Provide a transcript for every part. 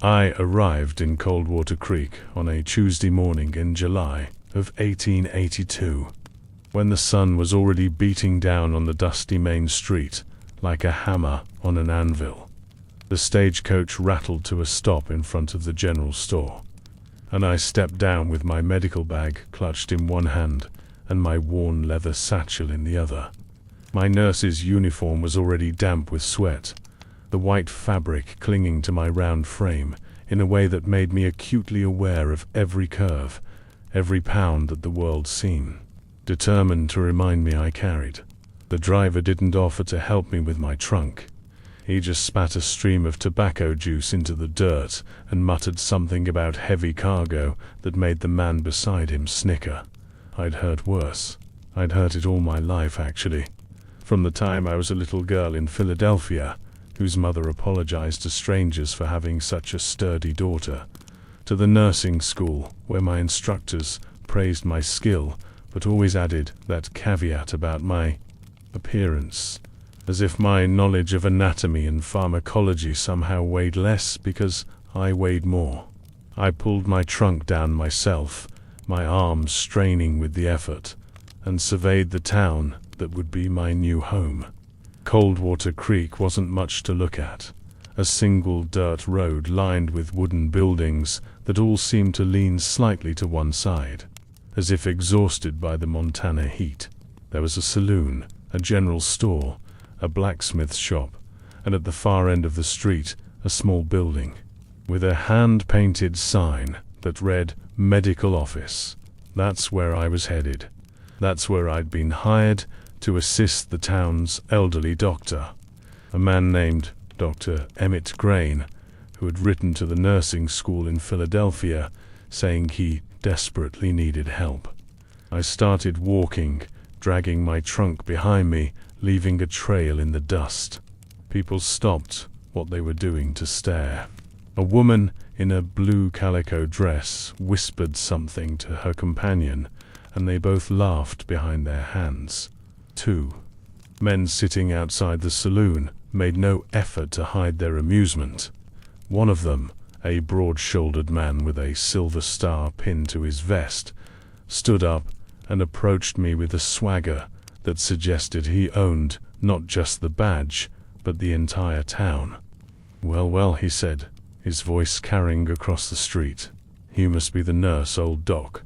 I arrived in Coldwater Creek on a Tuesday morning in July of 1882, when the sun was already beating down on the dusty main street like a hammer on an anvil. The stagecoach rattled to a stop in front of the general store, and I stepped down with my medical bag clutched in one hand and my worn leather satchel in the other. My nurse's uniform was already damp with sweat, the white fabric clinging to my round frame in a way that made me acutely aware of every curve, every pound that the world seemed determined to remind me I carried. The driver didn't offer to help me with my trunk. He just spat a stream of tobacco juice into the dirt and muttered something about heavy cargo that made the man beside him snicker. I'd heard worse. I'd heard it all my life, actually. From the time I was a little girl in Philadelphia, whose mother apologized to strangers for having such a sturdy daughter, to the nursing school where my instructors praised my skill but always added that caveat about my appearance, as if my knowledge of anatomy and pharmacology somehow weighed less because I weighed more. I pulled my trunk down myself, my arms straining with the effort, and surveyed the town that would be my new home. Coldwater Creek wasn't much to look at, a single dirt road lined with wooden buildings that all seemed to lean slightly to one side, as if exhausted by the Montana heat. There was a saloon, a general store, a blacksmith's shop, and at the far end of the street, a small building, with a hand-painted sign that read Medical Office. That's where I was headed. That's where I'd been hired to assist the town's elderly doctor, a man named Dr. Emmett Grain, who had written to the nursing school in Philadelphia saying he desperately needed help. I started walking, dragging my trunk behind me, leaving a trail in the dust. People stopped what they were doing to stare. A woman in a blue calico dress whispered something to her companion, and they both laughed behind their hands. 2 men sitting outside the saloon made no effort to hide their amusement. One of them, a broad-shouldered man with a silver star pinned to his vest, stood up and approached me with a swagger that suggested he owned not just the badge, but the entire town. "Well, well," he said, his voice carrying across the street. "You must be the nurse old Doc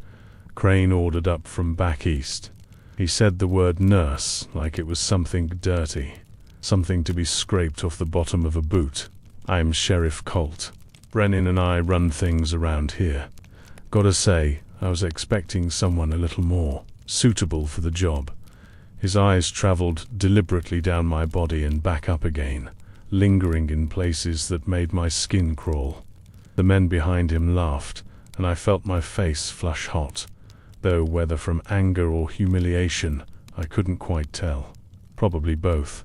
Crane ordered up from back east." He said the word nurse like it was something dirty, something to be scraped off the bottom of a boot. "I'm Sheriff Colt. Brennan and I run things around here. Gotta say, I was expecting someone a little more suitable for the job." His eyes traveled deliberately down my body and back up again, lingering in places that made my skin crawl. The men behind him laughed, and I felt my face flush hot, though whether from anger or humiliation, I couldn't quite tell. Probably both.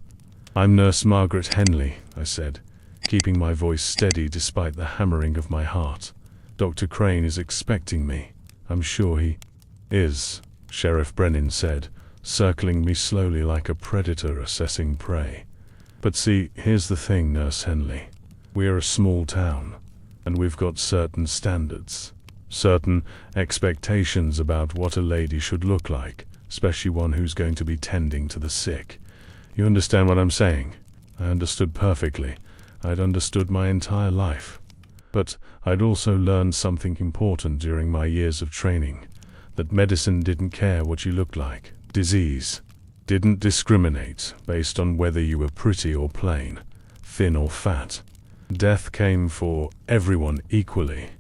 "I'm Nurse Margaret Henley," I said, keeping my voice steady despite the hammering of my heart. "Dr. Crane is expecting me. I'm sure he is," Sheriff Brennan said, circling me slowly like a predator assessing prey. "But see, here's the thing, Nurse Henley. We're a small town, and we've got certain standards, certain expectations about what a lady should look like, especially one who's going to be tending to the sick. You understand what I'm saying?" I understood perfectly. I'd understood my entire life. But I'd also learned something important during my years of training, that medicine didn't care what you looked like. Disease didn't discriminate based on whether you were pretty or plain, thin or fat. Death came for everyone equally,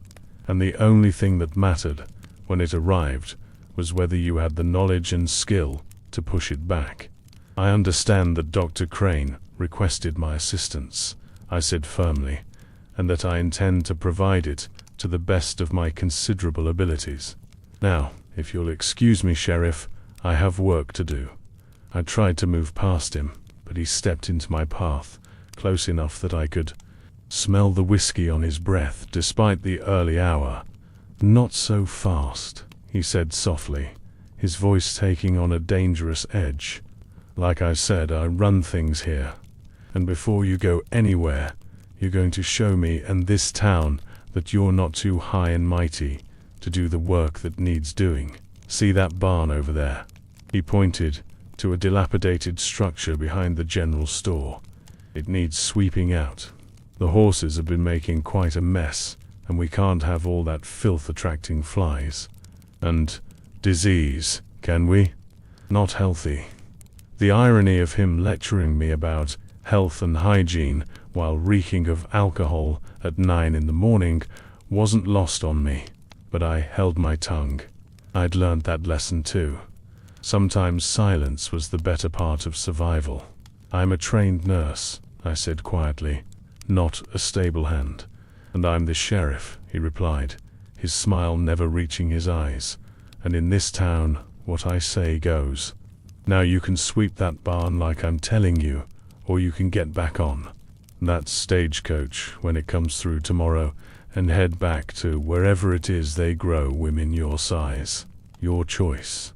and the only thing that mattered when it arrived was whether you had the knowledge and skill to push it back. "I understand that Dr. Crane requested my assistance," I said firmly, "and that I intend to provide it to the best of my considerable abilities. Now, if you'll excuse me, Sheriff, I have work to do." I tried to move past him, but he stepped into my path, close enough that I could smell the whiskey on his breath despite the early hour. "Not so fast," he said softly, his voice taking on a dangerous edge. "Like I said, I run things here, and before you go anywhere, You're going to show me and this town that you're not too high and mighty to do the work that needs doing. See that barn over there?" He pointed to a dilapidated structure behind the general store. "It needs sweeping out. The horses have been making quite a mess, and we can't have all that filth attracting flies and disease, can we? Not healthy." The irony of him lecturing me about health and hygiene while reeking of alcohol at 9 in the morning wasn't lost on me, but I held my tongue. I'd learned that lesson too. Sometimes silence was the better part of survival. "I'm a trained nurse," I said quietly, "not a stable hand." "And I'm the sheriff," he replied, his smile never reaching his eyes. "And in this town, what I say goes. Now you can sweep that barn like I'm telling you, or you can get back on that stagecoach when it comes through tomorrow and head back to wherever it is they grow women your size. Your choice."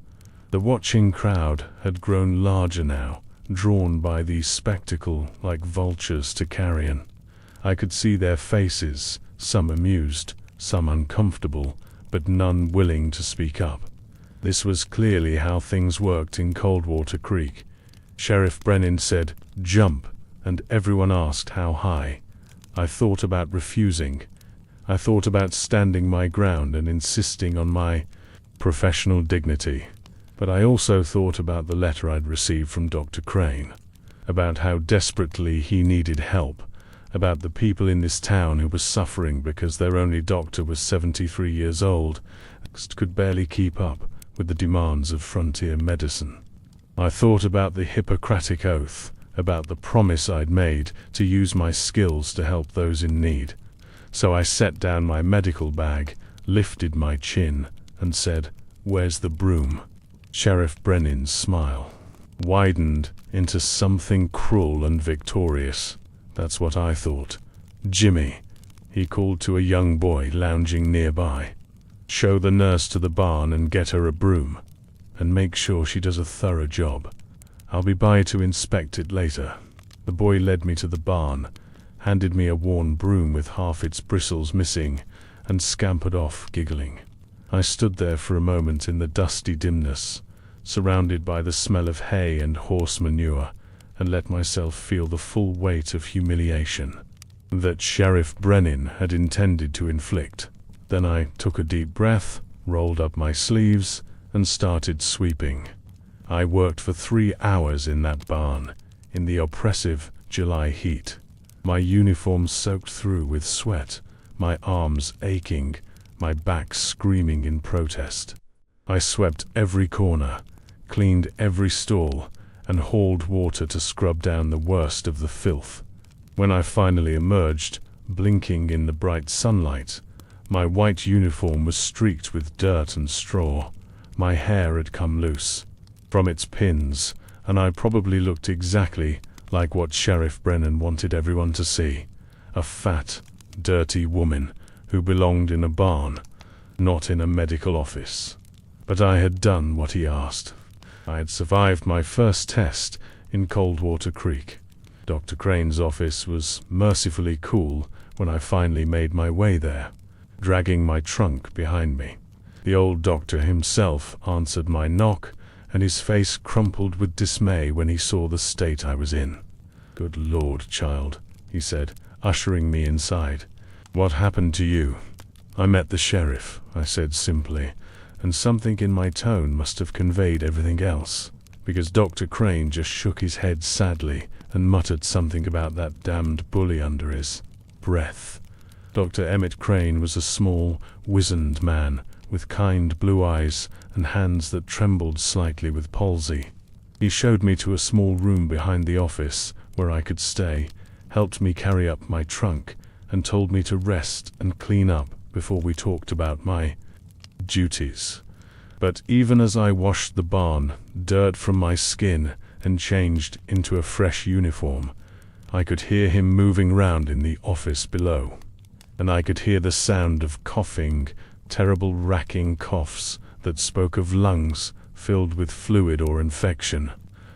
The watching crowd had grown larger now, drawn by the spectacle like vultures to carrion. I could see their faces, some amused, some uncomfortable, but none willing to speak up. This was clearly how things worked in Coldwater Creek. Sheriff Brennan said, "Jump," and everyone asked how high. I thought about refusing. I thought about standing my ground and insisting on my professional dignity. But I also thought about the letter I'd received from Dr. Crane, about how desperately he needed help, about the people in this town who were suffering because their only doctor was 73 years old and could barely keep up with the demands of frontier medicine. I thought about the Hippocratic Oath, about the promise I'd made to use my skills to help those in need. So I set down my medical bag, lifted my chin, and said, "Where's the broom?" Sheriff Brennan's smile widened into something cruel and victorious. That's what I thought. "Jimmy," he called to a young boy lounging nearby, "show the nurse to the barn and get her a broom. And make sure she does a thorough job. I'll be by to inspect it later." The boy led me to the barn, handed me a worn broom with half its bristles missing, and scampered off, giggling. I stood there for a moment in the dusty dimness, surrounded by the smell of hay and horse manure, and let myself feel the full weight of humiliation that Sheriff Brennan had intended to inflict. Then I took a deep breath, rolled up my sleeves, and started sweeping. I worked for 3 hours in that barn, in the oppressive July heat. My uniform soaked through with sweat, my arms aching, my back screaming in protest. I swept every corner, cleaned every stall, and hauled water to scrub down the worst of the filth. When I finally emerged, blinking in the bright sunlight, my white uniform was streaked with dirt and straw. My hair had come loose from its pins, and I probably looked exactly like what Sheriff Brennan wanted everyone to see. A fat, dirty woman who belonged in a barn, not in a medical office. But I had done what he asked. I had survived my first test in Coldwater Creek. Dr. Crane's office was mercifully cool when I finally made my way there, dragging my trunk behind me. The old doctor himself answered my knock, and his face crumpled with dismay when he saw the state I was in. "Good Lord, child," he said, ushering me inside. "What happened to you?" "I met the sheriff," I said simply, and something in my tone must have conveyed everything else, because Dr. Crane just shook his head sadly and muttered something about that damned bully under his breath. Dr. Emmett Crane was a small, wizened man with kind blue eyes and hands that trembled slightly with palsy. He showed me to a small room behind the office where I could stay, helped me carry up my trunk, and told me to rest and clean up before we talked about my duties. But even as I washed the barn, dirt from my skin, and changed into a fresh uniform, I could hear him moving round in the office below. And I could hear the sound of coughing, terrible racking coughs that spoke of lungs filled with fluid or infection.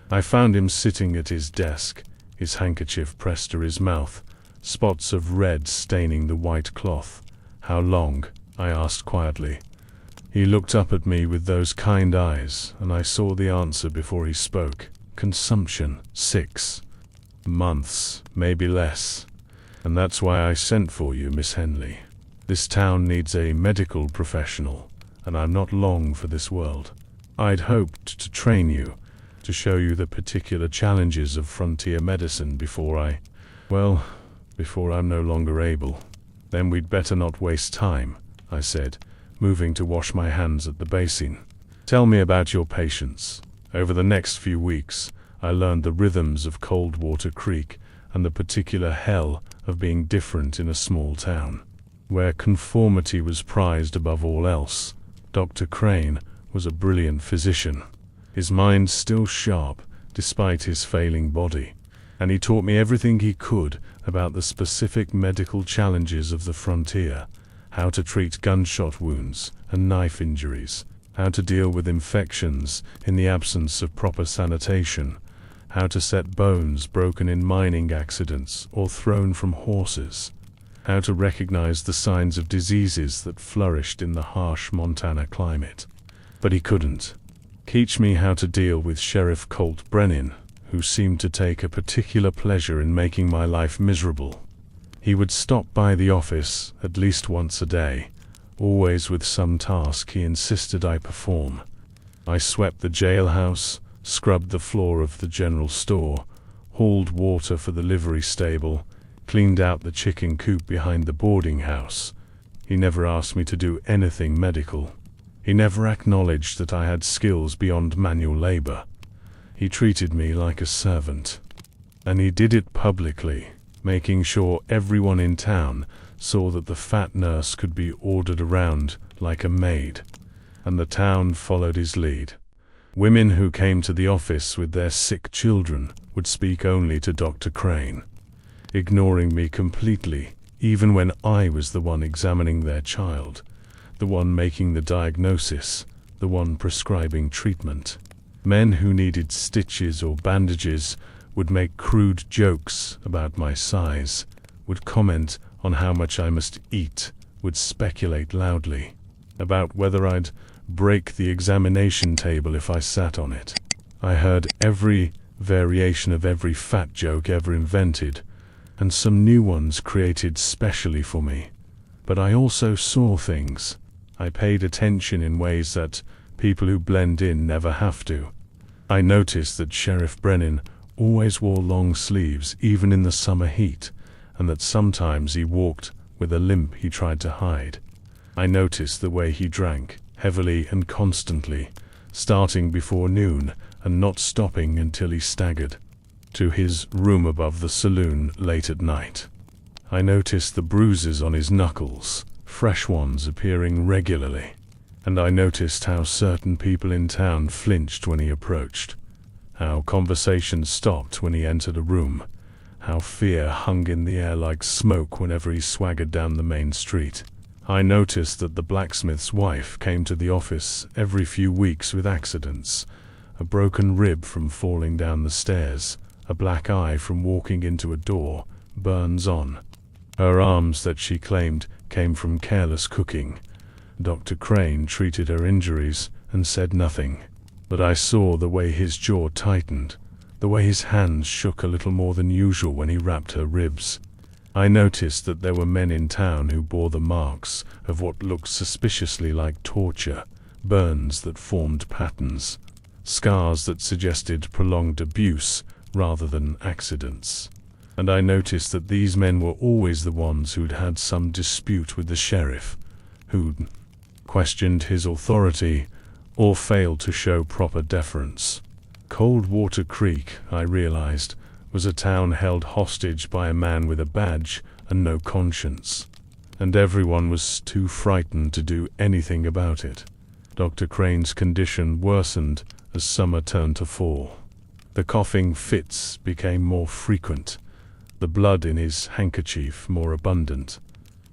I found him sitting at his desk, his handkerchief pressed to his mouth, spots of red staining the white cloth. "How long?" I asked quietly. He looked up at me with those kind eyes, and I saw the answer before he spoke. "Consumption. 6 months, maybe less. And that's why I sent for you, Miss Henley. This town needs a medical professional, and I'm not long for this world. I'd hoped to train you, to show you the particular challenges of frontier medicine before I'm no longer able." "Then we'd better not waste time," I said, moving to wash my hands at the basin. "Tell me about your patients." Over the next few weeks, I learned the rhythms of Coldwater Creek and the particular hell of being different in a small town, where conformity was prized above all else. Dr. Crane was a brilliant physician, his mind still sharp despite his failing body, and he taught me everything he could about the specific medical challenges of the frontier: how to treat gunshot wounds and knife injuries, how to deal with infections in the absence of proper sanitation, how to set bones broken in mining accidents or thrown from horses, how to recognize the signs of diseases that flourished in the harsh Montana climate. But he couldn't teach me how to deal with Sheriff Colt Brennan, who seemed to take a particular pleasure in making my life miserable. He would stop by the office at least once a day, always with some task he insisted I perform. I swept the jailhouse, scrubbed the floor of the general store, hauled water for the livery stable, cleaned out the chicken coop behind the boarding house. He never asked me to do anything medical. He never acknowledged that I had skills beyond manual labor. He treated me like a servant. And he did it publicly, making sure everyone in town saw that the fat nurse could be ordered around like a maid. And the town followed his lead. Women who came to the office with their sick children would speak only to Dr. Crane, ignoring me completely, even when I was the one examining their child, the one making the diagnosis, the one prescribing treatment. Men who needed stitches or bandages would make crude jokes about my size, would comment on how much I must eat, would speculate loudly about whether I'd break the examination table if I sat on it. I heard every variation of every fat joke ever invented, and some new ones created specially for me. But I also saw things. I paid attention in ways that people who blend in never have to. I noticed that Sheriff Brennan always wore long sleeves even in the summer heat, and that sometimes he walked with a limp he tried to hide. I noticed the way he drank, heavily and constantly, starting before noon and not stopping until he staggered to his room above the saloon late at night. I noticed the bruises on his knuckles, fresh ones appearing regularly, and I noticed how certain people in town flinched when he approached, how conversations stopped when he entered a room, how fear hung in the air like smoke whenever he swaggered down the main street. I noticed that the blacksmith's wife came to the office every few weeks with accidents: a broken rib from falling down the stairs, a black eye from walking into a door, burns on her arms that she claimed came from careless cooking. Dr. Crane treated her injuries and said nothing, but I saw the way his jaw tightened, the way his hands shook a little more than usual when he wrapped her ribs. I noticed that there were men in town who bore the marks of what looked suspiciously like torture, burns that formed patterns, scars that suggested prolonged abuse rather than accidents. And I noticed that these men were always the ones who'd had some dispute with the sheriff, who'd questioned his authority or failed to show proper deference. Coldwater Creek, I realized, was a town held hostage by a man with a badge and no conscience, and everyone was too frightened to do anything about it. Dr. Crane's condition worsened as summer turned to fall. The coughing fits became more frequent, the blood in his handkerchief more abundant.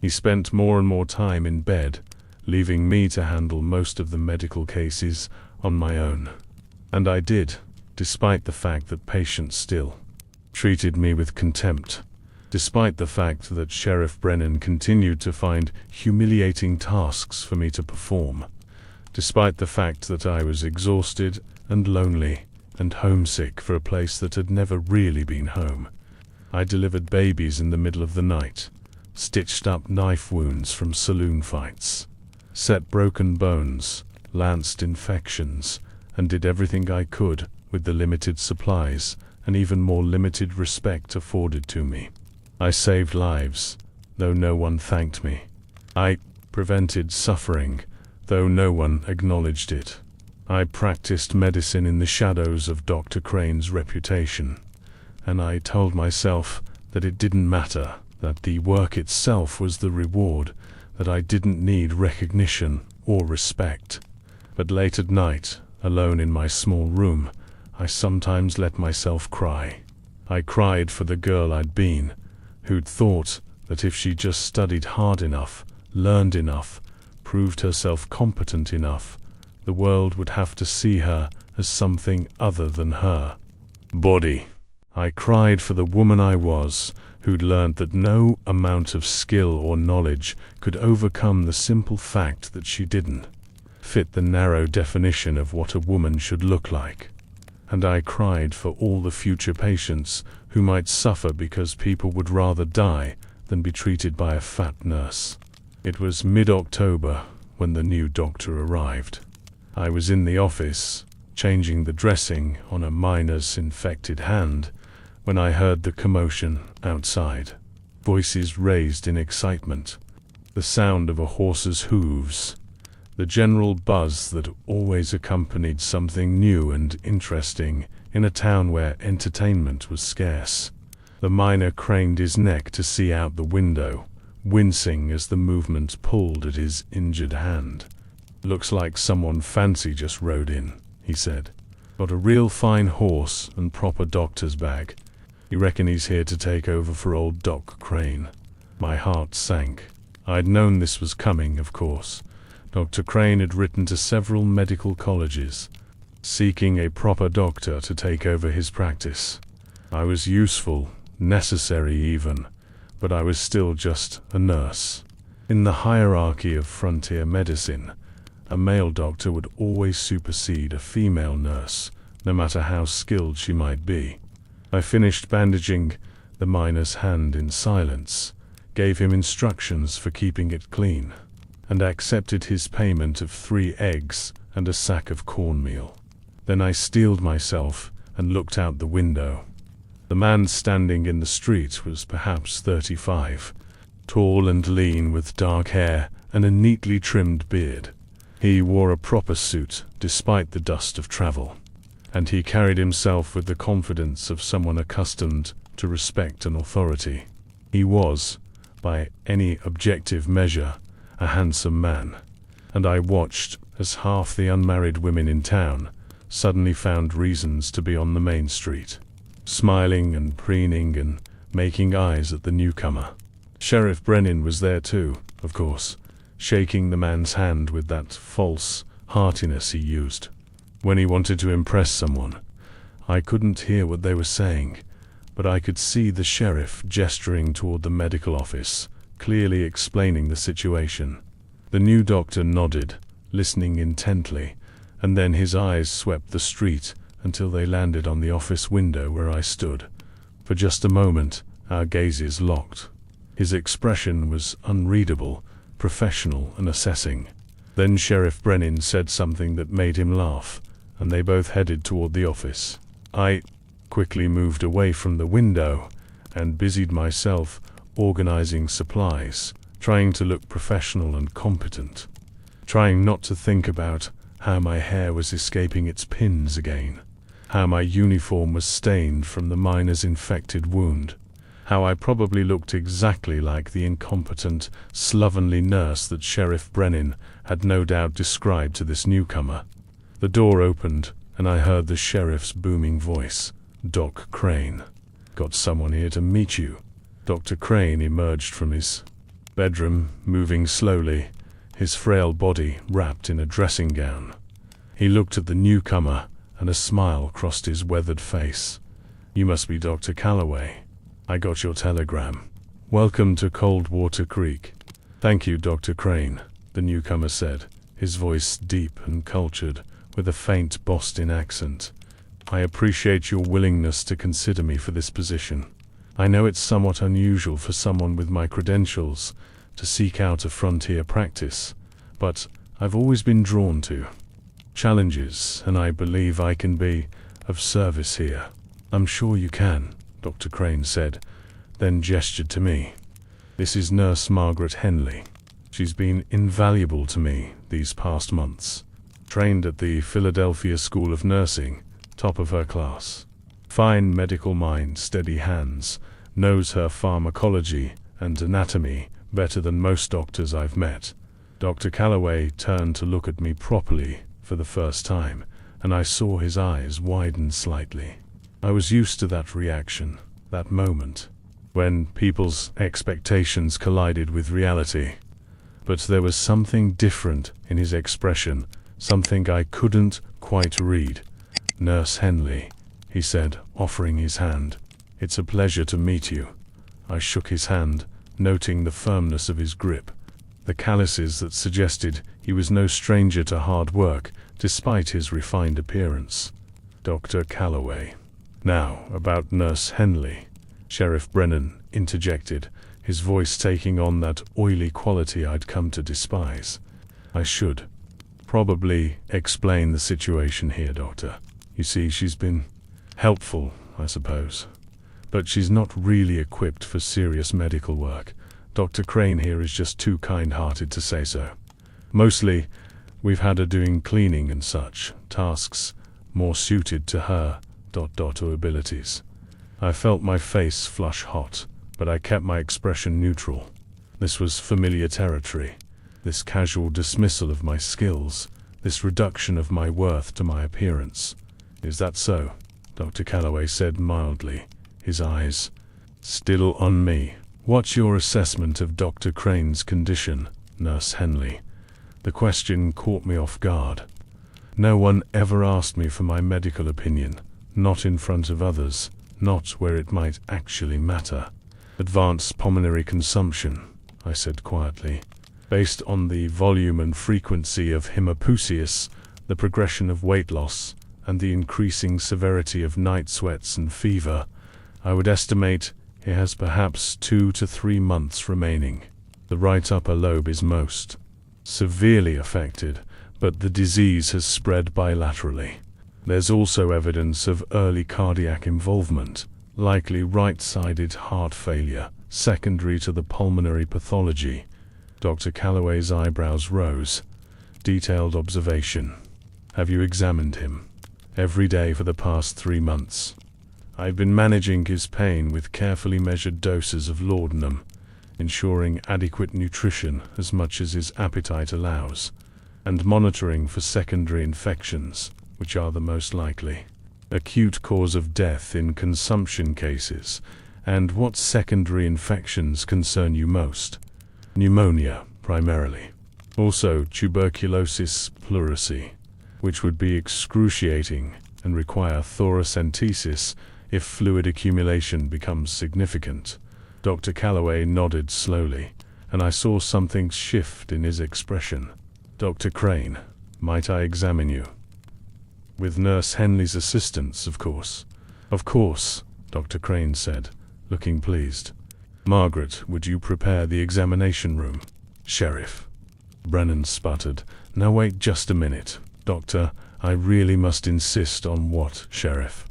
He spent more and more time in bed, leaving me to handle most of the medical cases on my own. And I did, despite the fact that patients still treated me with contempt. despite the fact that Sheriff Brennan continued to find humiliating tasks for me to perform, despite the fact that I was exhausted and lonely and homesick for a place that had never really been home. I delivered babies in the middle of the night, stitched up knife wounds from saloon fights, set broken bones, lanced infections, and did everything I could with the limited supplies and even more limited respect afforded to me. I saved lives, though no one thanked me. I prevented suffering, though no one acknowledged it. I practiced medicine in the shadows of Dr. Crane's reputation, and I told myself that it didn't matter, that the work itself was the reward, that I didn't need recognition or respect. But late at night, alone in my small room, I sometimes let myself cry. I cried for the girl I'd been, who'd thought that if she just studied hard enough, learned enough, proved herself competent enough, the world would have to see her as something other than her body. I cried for the woman I was, who'd learned that no amount of skill or knowledge could overcome the simple fact that she didn't fit the narrow definition of what a woman should look like. And I cried for all the future patients who might suffer because people would rather die than be treated by a fat nurse. It was mid-October when the new doctor arrived. I was in the office, changing the dressing on a miner's infected hand, when I heard the commotion outside. Voices raised in excitement, the sound of a horse's hooves, the general buzz that always accompanied something new and interesting in a town where entertainment was scarce. The miner craned his neck to see out the window, wincing as the movement pulled at his injured hand. "Looks like someone fancy just rode in," he said. "Got a real fine horse and proper doctor's bag. You reckon he's here to take over for old Doc Crane?" My heart sank. I'd known this was coming, of course. Dr. Crane had written to several medical colleges, seeking a proper doctor to take over his practice. I was useful, necessary even, but I was still just a nurse. In the hierarchy of frontier medicine, a male doctor would always supersede a female nurse, no matter how skilled she might be. I finished bandaging the miner's hand in silence, gave him instructions for keeping it clean, and accepted his payment of 3 eggs and a sack of cornmeal. Then I steeled myself and looked out the window. The man standing in the street was perhaps 35, tall and lean with dark hair and a neatly trimmed beard. He wore a proper suit despite the dust of travel, and he carried himself with the confidence of someone accustomed to respect and authority. He was, by any objective measure, a handsome man, and I watched as half the unmarried women in town suddenly found reasons to be on the main street, smiling and preening and making eyes at the newcomer. Sheriff Brennan was there too, of course, shaking the man's hand with that false heartiness he used when he wanted to impress someone. I couldn't hear what they were saying, but I could see the sheriff gesturing toward the medical office, clearly explaining the situation. The new doctor nodded, listening intently, and then his eyes swept the street until they landed on the office window where I stood. For just a moment, our gazes locked. His expression was unreadable, professional and assessing. Then Sheriff Brennan said something that made him laugh, and they both headed toward the office. I quickly moved away from the window and busied myself organizing supplies, trying to look professional and competent, trying not to think about how my hair was escaping its pins again, how my uniform was stained from the miner's infected wound, how I probably looked exactly like the incompetent, slovenly nurse that Sheriff Brennan had no doubt described to this newcomer. The door opened, and I heard the sheriff's booming voice. "Doc Crane. Got someone here to meet you." Dr. Crane emerged from his bedroom, moving slowly, his frail body wrapped in a dressing gown. He looked at the newcomer, and a smile crossed his weathered face. "You must be Dr. Calloway." I got your telegram. Welcome to Coldwater Creek. Thank you, Dr. Crane, the newcomer said, his voice deep and cultured, with a faint Boston accent. I appreciate your willingness to consider me for this position. I know it's somewhat unusual for someone with my credentials to seek out a frontier practice, but I've always been drawn to challenges, and I believe I can be of service here. I'm sure you can, Dr. Crane said, then gestured to me. This is Nurse Margaret Henley. She's been invaluable to me these past months. Trained at the Philadelphia School of Nursing, top of her class. Fine medical mind, steady hands, knows her pharmacology and anatomy better than most doctors I've met. Dr. Calloway turned to look at me properly for the first time, and I saw his eyes widen slightly. I was used to that reaction, that moment, when people's expectations collided with reality. But there was something different in his expression, something I couldn't quite read. Nurse Henley, he said, offering his hand. It's a pleasure to meet you. I shook his hand, noting the firmness of his grip, the calluses that suggested he was no stranger to hard work, despite his refined appearance. Dr. Calloway. Now, about Nurse Henley, Sheriff Brennan interjected, his voice taking on that oily quality I'd come to despise. I should probably explain the situation here, Doctor. You see, she's been helpful, I suppose. But she's not really equipped for serious medical work. Dr. Crane here is just too kind-hearted to say so. Mostly, we've had her doing cleaning and such, tasks more suited to her abilities. I felt my face flush hot, but I kept my expression neutral. This was familiar territory. This casual dismissal of my skills, this reduction of my worth to my appearance. Is that so? Dr. Calloway said mildly, his eyes still on me. What's your assessment of Dr. Crane's condition, Nurse Henley? The question caught me off guard. No one ever asked me for my medical opinion, not in front of others, not where it might actually matter. Advanced pulmonary consumption, I said quietly. Based on the volume and frequency of hemoptysis, the progression of weight loss, and the increasing severity of night sweats and fever, I would estimate he has perhaps 2 to 3 months remaining. The right upper lobe is most severely affected, but the disease has spread bilaterally. There's also evidence of early cardiac involvement, likely right-sided heart failure, secondary to the pulmonary pathology. Dr. Calloway's eyebrows rose. Detailed observation. Have you examined him? Every day for the past 3 months. I've been managing his pain with carefully measured doses of laudanum, ensuring adequate nutrition as much as his appetite allows, and monitoring for secondary infections, which are the most likely. Acute cause of death in consumption cases, and what secondary infections concern you most? Pneumonia, primarily. Also tuberculosis pleurisy, which would be excruciating and require thoracentesis if fluid accumulation becomes significant. Dr. Calloway nodded slowly, and I saw something shift in his expression. Dr. Crane, might I examine you? With Nurse Henley's assistance, of course. Of course, Dr. Crane said, looking pleased. Margaret, would you prepare the examination room? Sheriff. Brennan sputtered. Now wait just a minute. Doctor, I really must insist on what, Sheriff?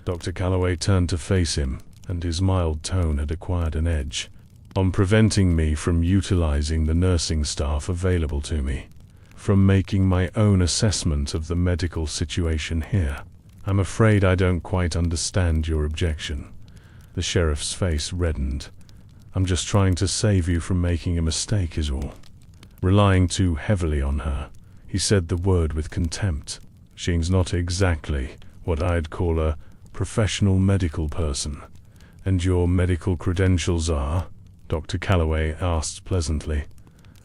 Dr. Calloway turned to face him, and his mild tone had acquired an edge. On preventing me from utilizing the nursing staff available to me. From making my own assessment of the medical situation here. I'm afraid I don't quite understand your objection. The sheriff's face reddened. I'm just trying to save you from making a mistake is all. Relying too heavily on her, he said the word with contempt. She's not exactly what I'd call a professional medical person. And your medical credentials are? Dr. Calloway asked pleasantly.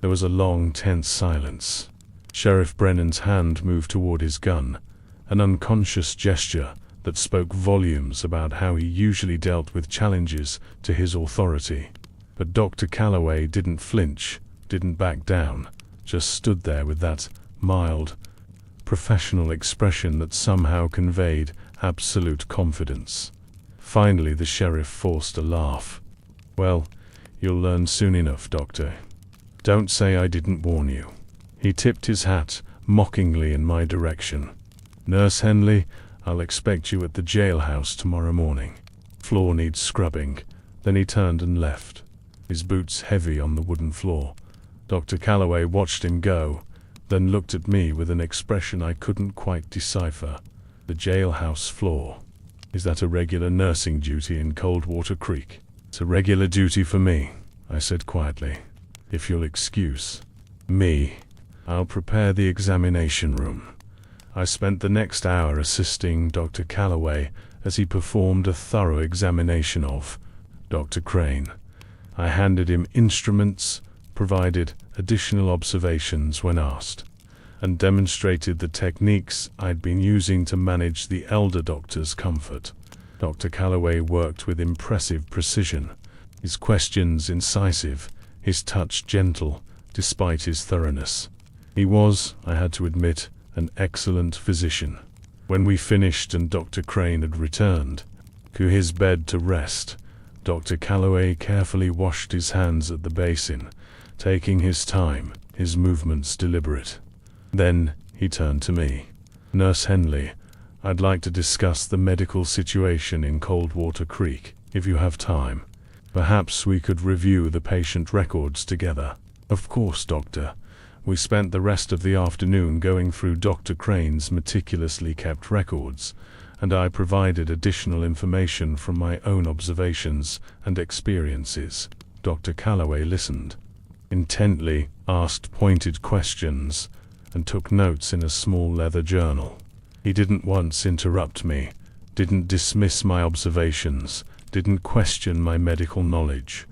There was a long, tense silence. Sheriff Brennan's hand moved toward his gun, an unconscious gesture that spoke volumes about how he usually dealt with challenges to his authority. But Dr. Calloway didn't flinch, didn't back down, just stood there with that mild, professional expression that somehow conveyed absolute confidence. Finally, the sheriff forced a laugh. "Well, you'll learn soon enough, Doctor. Don't say I didn't warn you." He tipped his hat mockingly in my direction. "Nurse Henley, I'll expect you at the jailhouse tomorrow morning. Floor needs scrubbing." Then he turned and left, his boots heavy on the wooden floor. Dr. Calloway watched him go, then looked at me with an expression I couldn't quite decipher. "The jailhouse floor. Is that a regular nursing duty in Coldwater Creek?" "It's a regular duty for me," I said quietly. "If you'll excuse me, I'll prepare the examination room." I spent the next hour assisting Dr. Calloway as he performed a thorough examination of Dr. Crane. I handed him instruments, provided additional observations when asked, and demonstrated the techniques I'd been using to manage the elder doctor's comfort. Dr. Calloway worked with impressive precision, his questions incisive, his touch gentle, despite his thoroughness. He was, I had to admit, an excellent physician. When we finished and Dr. Crane had returned to his bed to rest, Dr. Calloway carefully washed his hands at the basin, taking his time, his movements deliberate. Then he turned to me. "Nurse Henley, I'd like to discuss the medical situation in Coldwater Creek, if you have time. Perhaps we could review the patient records together." "Of course, Doctor." We spent the rest of the afternoon going through Dr. Crane's meticulously kept records, and I provided additional information from my own observations and experiences. Dr. Calloway listened intently, asked pointed questions, and took notes in a small leather journal. He didn't once interrupt me, didn't dismiss my observations, didn't question my medical knowledge.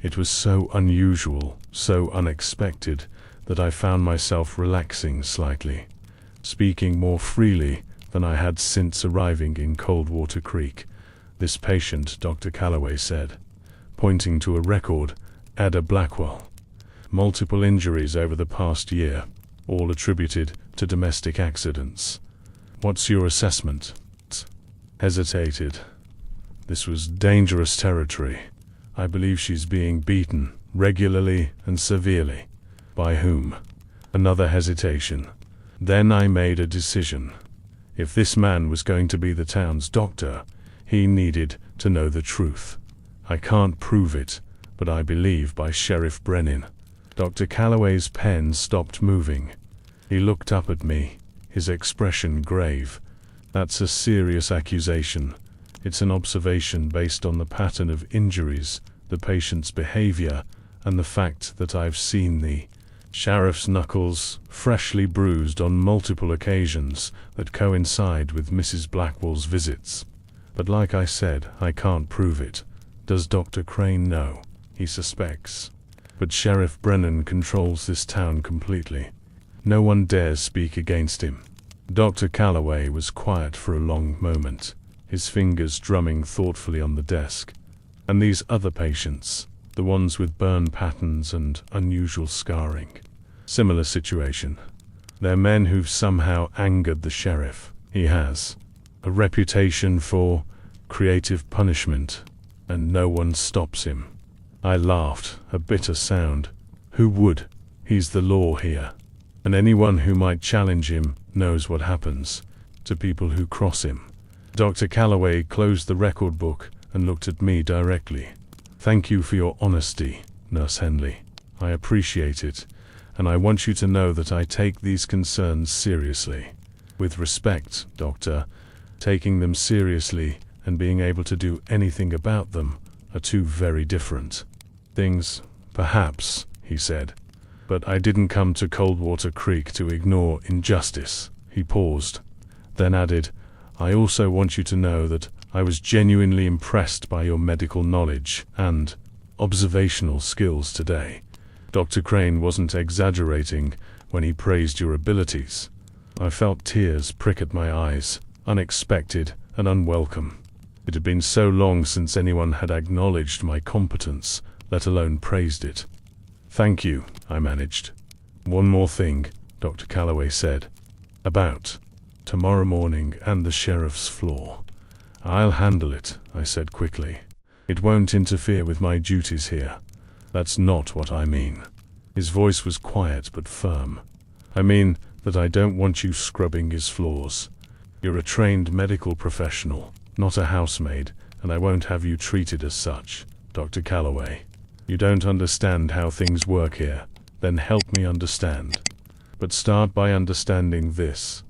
It was so unusual, so unexpected, that I found myself relaxing slightly, speaking more freely than I had since arriving in Coldwater Creek. "This patient," Dr. Calloway said, pointing to a record, "Ada Blackwell. Multiple injuries over the past year, all attributed to domestic accidents. What's your assessment?" Hesitated. This was dangerous territory. "I believe she's being beaten, regularly and severely." "By whom?" Another hesitation. Then I made a decision. If this man was going to be the town's doctor, he needed to know the truth. I can't prove it, but I believe by Sheriff Brennan. Dr. Calloway's pen stopped moving. He looked up at me, his expression grave. "That's a serious accusation. It's an observation based on the pattern of injuries, the patient's behavior, and the fact that I've seen the sheriff's knuckles, freshly bruised on multiple occasions that coincide with Mrs. Blackwell's visits. But like I said, I can't prove it. Does Dr. Crane know? He suspects. But Sheriff Brennan controls this town completely. No one dares speak against him." Dr. Calloway was quiet for a long moment, his fingers drumming thoughtfully on the desk. "And these other patients, the ones with burn patterns and unusual scarring. Similar situation. They're men who've somehow angered the sheriff. He has a reputation for creative punishment, and no one stops him." I laughed, a bitter sound. "Who would? He's the law here. And anyone who might challenge him knows what happens to people who cross him." Dr. Calloway closed the record book and looked at me directly. "Thank you for your honesty, Nurse Henley. I appreciate it, and I want you to know that I take these concerns seriously. With respect, Doctor, taking them seriously and being able to do anything about them are two very different things, perhaps," he said. "But I didn't come to Coldwater Creek to ignore injustice." He paused, then added, "I also want you to know that I was genuinely impressed by your medical knowledge and observational skills today. Dr. Crane wasn't exaggerating when he praised your abilities." I felt tears prick at my eyes. unexpected and unwelcome. It had been so long since anyone had acknowledged my competence, let alone praised it. "Thank you," I managed. "One more thing," Dr. Calloway said. "About tomorrow morning and the sheriff's floor." "I'll handle it," I said quickly. "It won't interfere with my duties here." "That's not what I mean." His voice was quiet but firm. "I mean that I don't want you scrubbing his floors. You're a trained medical professional, not a housemaid, and I won't have you treated as such, Dr. Calloway. You don't understand how things work here, then help me understand. But start by understanding this.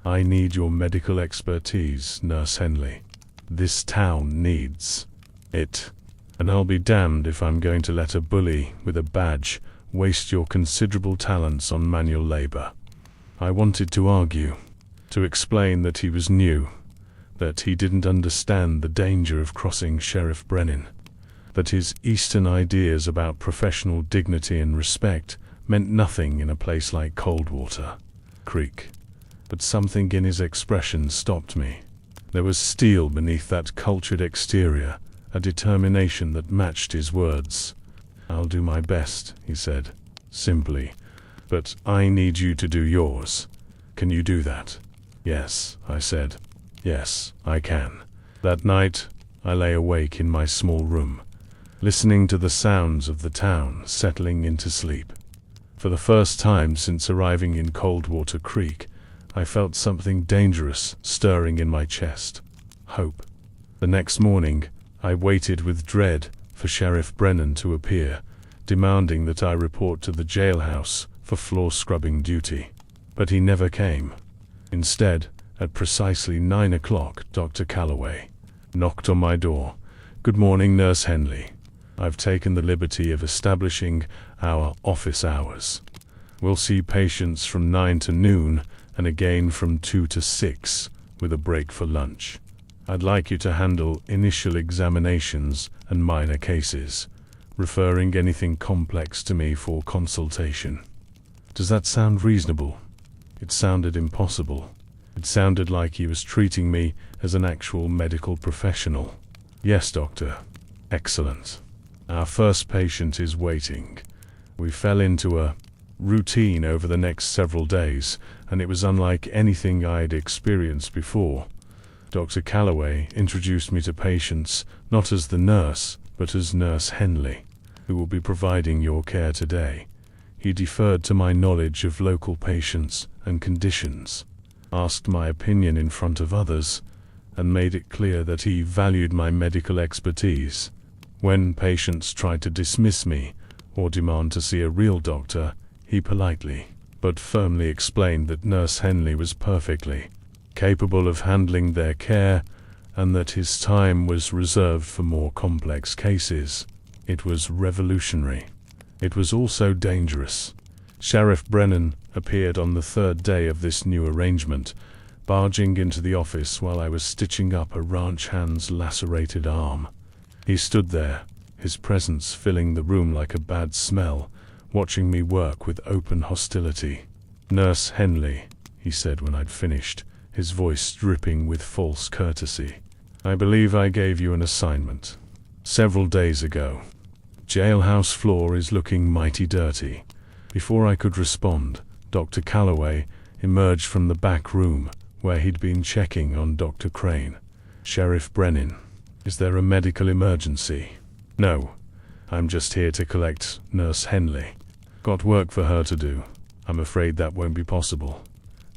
I need your medical expertise, Nurse Henley. This town needs it. And I'll be damned if I'm going to let a bully with a badge waste your considerable talents on manual labor." I wanted to argue, to explain that he was new, that he didn't understand the danger of crossing Sheriff Brennan, that his Eastern ideas about professional dignity and respect meant nothing in a place like Coldwater Creek. But something in his expression stopped me. There was steel beneath that cultured exterior, a determination that matched his words. "I'll do my best," he said, simply, "but I need you to do yours. Can you do that?" "Yes," I said. "Yes, I can." That night, I lay awake in my small room, listening to the sounds of the town settling into sleep. For the first time since arriving in Coldwater Creek, I felt something dangerous stirring in my chest. Hope. The next morning, I waited with dread for Sheriff Brennan to appear, demanding that I report to the jailhouse for floor scrubbing duty. But he never came. Instead, at precisely 9 o'clock, Dr. Calloway knocked on my door. "Good morning, Nurse Henley. I've taken the liberty of establishing our office hours. We'll see patients from 9 to noon and again from 2 to 6, with a break for lunch. I'd like you to handle initial examinations and minor cases, referring anything complex to me for consultation." Does that sound reasonable? It sounded impossible. It sounded like he was treating me as an actual medical professional. "Yes, doctor." "Excellent. Our first patient is waiting." We fell into a routine over the next several days, and it was unlike anything I'd experienced before. Dr. Calloway introduced me to patients not as the nurse, but as Nurse Henley, who will be providing your care today. He deferred to my knowledge of local patients and conditions, asked my opinion in front of others, and made it clear that he valued my medical expertise. When patients tried to dismiss me or demand to see a real doctor, he politely but firmly explained that Nurse Henley was perfectly capable of handling their care and that his time was reserved for more complex cases. It was revolutionary. It was also dangerous. Sheriff Brennan appeared on the third day of this new arrangement, barging into the office while I was stitching up a ranch hand's lacerated arm. He stood there, his presence filling the room like a bad smell, watching me work with open hostility. "Nurse Henley," he said when I'd finished, his voice dripping with false courtesy, "I believe I gave you an assignment several days ago. Jailhouse floor is looking mighty dirty." Before I could respond, Dr. Calloway emerged from the back room where he'd been checking on Dr. Crane. "Sheriff Brennan, is there a medical emergency?" "No. I'm just here to collect Nurse Henley. Got work for her to do. I'm afraid that won't be possible.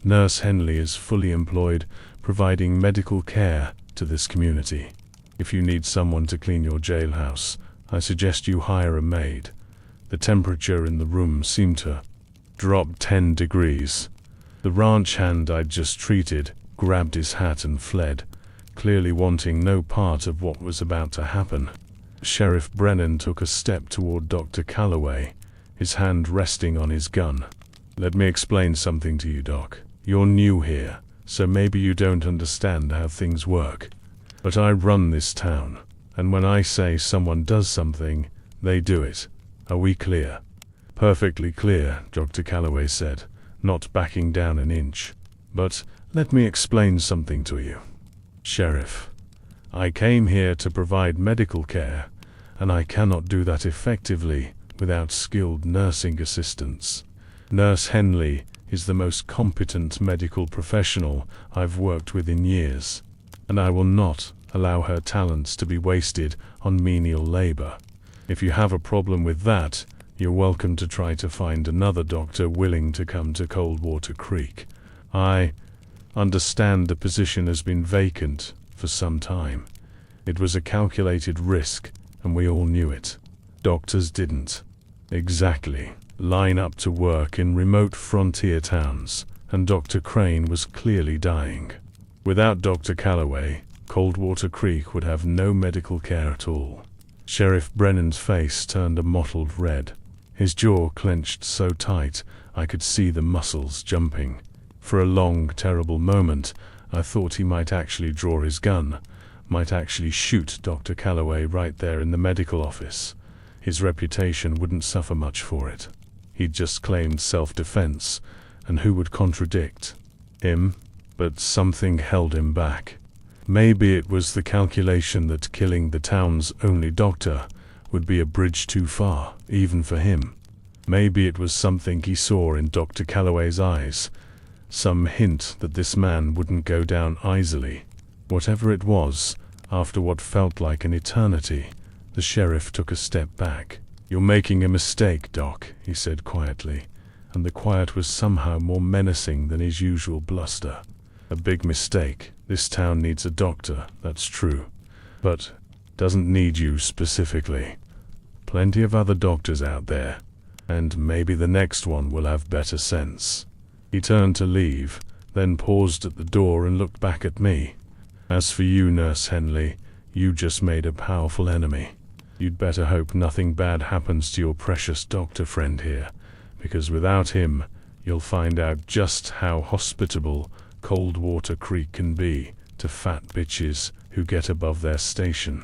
Nurse Henley is fully employed providing medical care to this community. If you need someone to clean your jailhouse, I suggest you hire a maid." The temperature in the room seemed to drop 10 degrees. The ranch hand I'd just treated grabbed his hat and fled, clearly wanting no part of what was about to happen. Sheriff Brennan took a step toward Dr. Calloway, his hand resting on his gun. "Let me explain something to you, Doc. You're new here, so maybe you don't understand how things work. But I run this town, and when I say someone does something, they do it. Are we clear?" "Perfectly clear," Dr. Calloway said, not backing down an inch. But let me explain something to you. Sheriff, I came here to provide medical care, and I cannot do that effectively without skilled nursing assistance. Nurse Henley is the most competent medical professional I've worked with in years, and I will not allow her talents to be wasted on menial labor. If you have a problem with that, you're welcome to try to find another doctor willing to come to Coldwater Creek. I understand the position has been vacant for some time. It was a calculated risk, and we all knew it. Doctors didn't exactly line up to work in remote frontier towns, and Dr. Crane was clearly dying. Without Dr. Calloway, Coldwater Creek would have no medical care at all. Sheriff Brennan's face turned a mottled red. His jaw clenched so tight I could see the muscles jumping. For a long, terrible moment, I thought he might actually draw his gun, might actually shoot Dr. Calloway right there in the medical office. His reputation wouldn't suffer much for it. He'd just claimed self-defense, and who would contradict him? But something held him back. Maybe it was the calculation that killing the town's only doctor would be a bridge too far, even for him. Maybe it was something he saw in Dr. Calloway's eyes, some hint that this man wouldn't go down easily. Whatever it was, after what felt like an eternity, the sheriff took a step back. "You're making a mistake, Doc," he said quietly, and the quiet was somehow more menacing than his usual bluster. "A big mistake. This town needs a doctor, that's true. But doesn't need you specifically. Plenty of other doctors out there, and maybe the next one will have better sense." He turned to leave, then paused at the door and looked back at me. "As for you, Nurse Henley, you just made a powerful enemy. You'd better hope nothing bad happens to your precious doctor friend here, because without him, you'll find out just how hospitable Coldwater Creek can be to fat bitches who get above their station."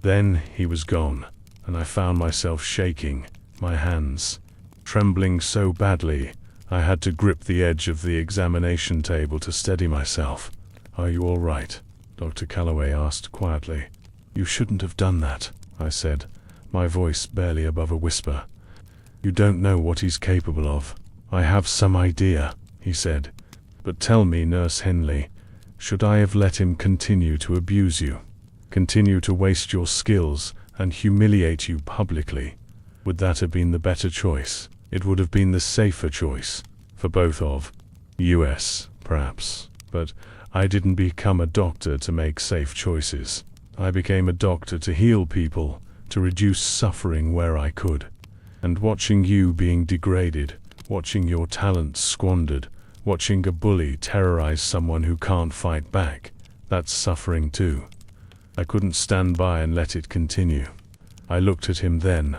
Then he was gone, and I found myself shaking, my hands trembling so badly I had to grip the edge of the examination table to steady myself. "Are you all right?" Dr. Calloway asked quietly. "You shouldn't have done that," I said, my voice barely above a whisper. "You don't know what he's capable of." "I have some idea," he said. "But tell me, Nurse Henley, should I have let him continue to abuse you? Continue to waste your skills and humiliate you publicly? Would that have been the better choice? It would have been the safer choice for both of us, perhaps. But I didn't become a doctor to make safe choices. I became a doctor to heal people, to reduce suffering where I could. And watching you being degraded, watching your talents squandered, watching a bully terrorize someone who can't fight back, that's suffering too. I couldn't stand by and let it continue." I looked at him then,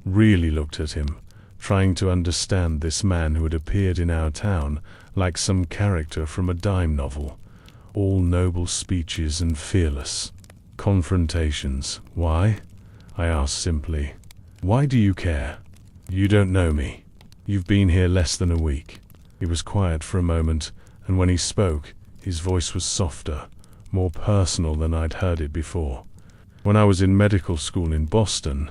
really looked at him, trying to understand this man who had appeared in our town like some character from a dime novel, all noble speeches and fearless confrontations. "Why?" I asked simply. "Why do you care? You don't know me. You've been here less than a week." He was quiet for a moment, and when he spoke, his voice was softer, more personal than I'd heard it before. "When I was in medical school in Boston,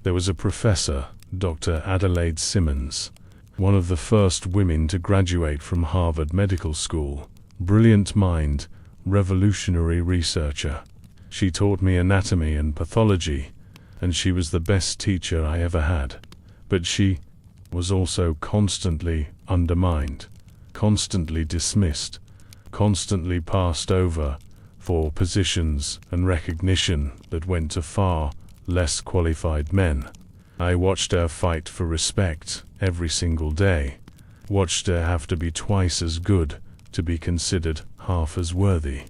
there was a professor, Dr. Adelaide Simmons, one of the first women to graduate from Harvard Medical School. Brilliant mind, revolutionary researcher. She taught me anatomy and pathology, and she was the best teacher I ever had. But she was also constantly undermined, constantly dismissed, constantly passed over for positions and recognition that went to far less qualified men. I watched her fight for respect every single day, watched her have to be twice as good to be considered half as worthy,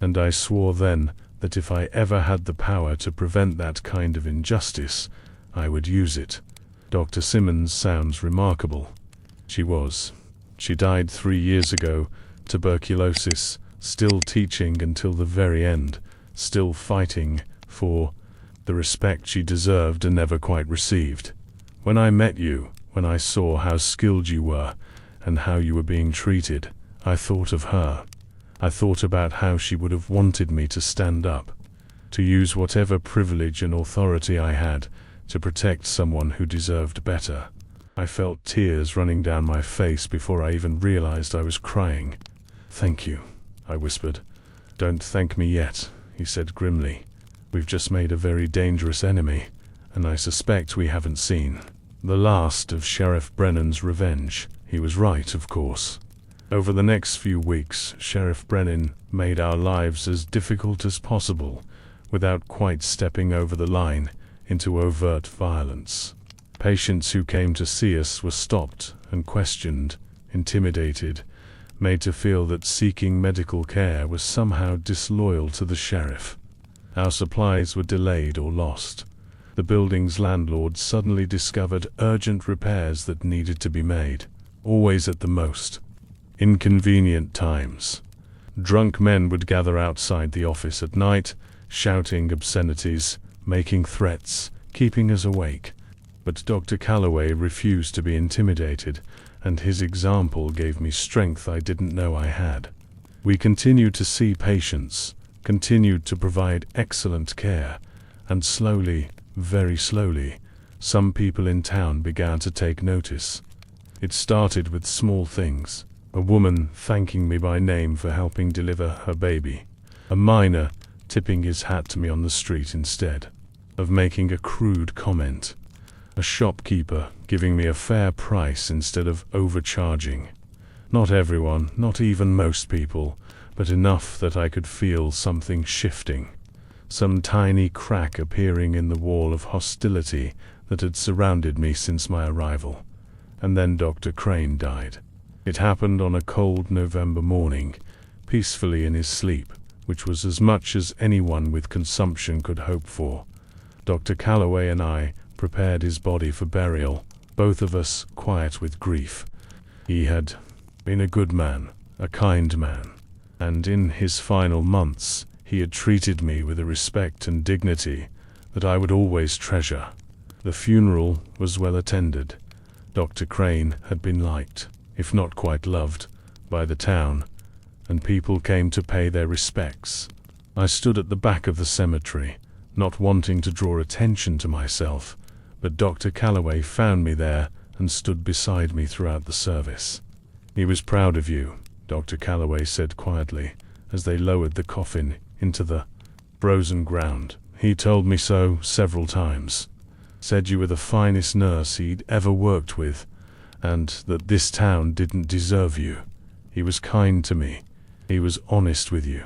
and I swore then that if I ever had the power to prevent that kind of injustice, I would use it. Dr. Simmons sounds remarkable. She was. She died 3 years ago, tuberculosis, still teaching until the very end, still fighting for the respect she deserved and never quite received. When I met you, when I saw how skilled you were and how you were being treated, I thought of her. I thought about how she would have wanted me to stand up, to use whatever privilege and authority I had to protect someone who deserved better. I felt tears running down my face before I even realized I was crying. "Thank you," I whispered. "Don't thank me yet," he said grimly. "We've just made a very dangerous enemy, and I suspect we haven't seen the last of Sheriff Brennan's revenge." He was right, of course. Over the next few weeks, Sheriff Brennan made our lives as difficult as possible, without quite stepping over the line into overt violence. Patients who came to see us were stopped and questioned, intimidated, made to feel that seeking medical care was somehow disloyal to the sheriff. Our supplies were delayed or lost. The building's landlord suddenly discovered urgent repairs that needed to be made, always at the most inconvenient times. Drunk men would gather outside the office at night, shouting obscenities, making threats, keeping us awake. But Dr. Calloway refused to be intimidated, and his example gave me strength I didn't know I had. We continued to see patients, continued to provide excellent care, and slowly, very slowly, some people in town began to take notice. It started with small things. A woman thanking me by name for helping deliver her baby. A miner tipping his hat to me on the street instead of making a crude comment. A shopkeeper giving me a fair price instead of overcharging. Not everyone, not even most people, but enough that I could feel something shifting. Some tiny crack appearing in the wall of hostility that had surrounded me since my arrival. And then Dr. Crane died. It happened on a cold November morning, peacefully in his sleep, which was as much as anyone with consumption could hope for. Dr. Calloway and I prepared his body for burial, both of us quiet with grief. He had been a good man, a kind man, and in his final months he had treated me with a respect and dignity that I would always treasure. The funeral was well attended. Dr. Crane had been liked, if not quite loved, by the town, and people came to pay their respects. I stood at the back of the cemetery, not wanting to draw attention to myself, but Dr. Calloway found me there and stood beside me throughout the service. "He was proud of you," Dr. Calloway said quietly, as they lowered the coffin into the frozen ground. "He told me so several times. Said you were the finest nurse he'd ever worked with, and that this town didn't deserve you. He was kind to me. He was honest with you.